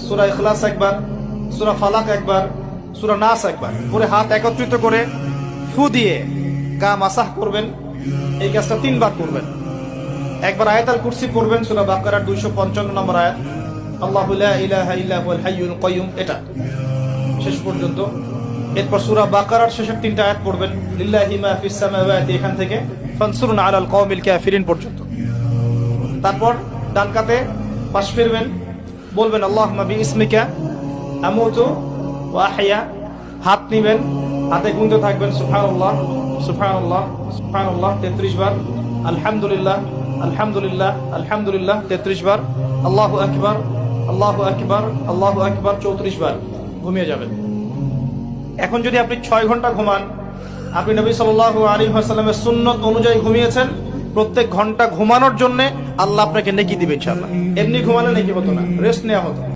সূরা ইখলাস একবার, সূরা ফালাক একবার, সূরা নাস একবার পরে হাত একত্রিত করে ফু দিয়ে গা মাসাহ করবেন। এই কাজটা 3 বার করবেন। একবার আয়াতুল কুরসি পড়বেন, সূরা বাকারার 255 নম্বর আয়াত, আল্লাহু লা ইলাহা ইল্লা হুয়াল হাইয়ুল কাইয়ুম, এটা শেষ পর্যন্ত। এরপর সূরা বাকারার শেষের 3টা আয়াত পড়বেন, লিল্লাহি মা ফিস সামাওয়াতি, এখান থেকে ফানসুরনা আলাল কওমিল কাফিরিন পর্যন্ত। তারপর ডান কাতে পাশ ফিরবেন, বলবেন আল্লাহুম্মা বিইসমিকা আমুতু ওয়া আহইয়া। হাত নিবেন, হাতে গুনতে থাকবেন সুবহানাল্লাহ সুবহানাল্লাহ সুবহানাল্লাহ 33 বার, আলহামদুলিল্লাহ আলহামদুলিল্লাহ আলহামদুলিল্লাহ 33 বার, আল্লাহু আকবার আল্লাহু আকবার আল্লাহু আকবার 34 বার। ঘুমিয়ে যাবেন। এখন যদি আপনি 6 ঘন্টা ঘুমান, আপনি নবী সাল্লাল্লাহু আলাইহি ওয়াসাল্লামের সুন্নত অনুযায়ী ঘুমিয়েছেন, প্রত্যেক ঘন্টা ঘুমানোর জন্য আল্লাহ আপনাকে নেকি দিবে ইনশাআল্লাহ। এমনি ঘুমালে নেকি হতো না, রেস্ট নেওয়া হতো।